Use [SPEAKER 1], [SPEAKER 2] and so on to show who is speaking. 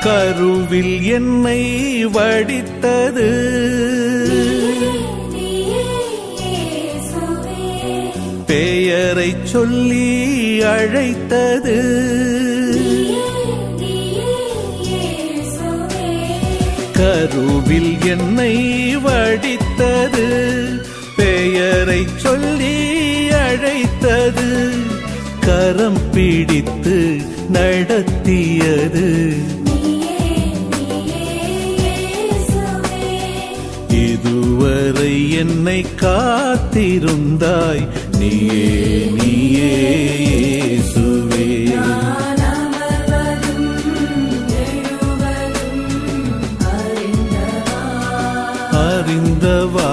[SPEAKER 1] கருவில் என்னை வடித்தது பெயரை சொல்லி அழைத்தது கருவில் என்னை வடித்தது பெயரை சொல்லி அழைத்தது கரம் பிடித்து நடத்தியது இதுவரை என்னை காத்திருந்தாய் நீயே நீயே இயேசுவே அறிந்தவா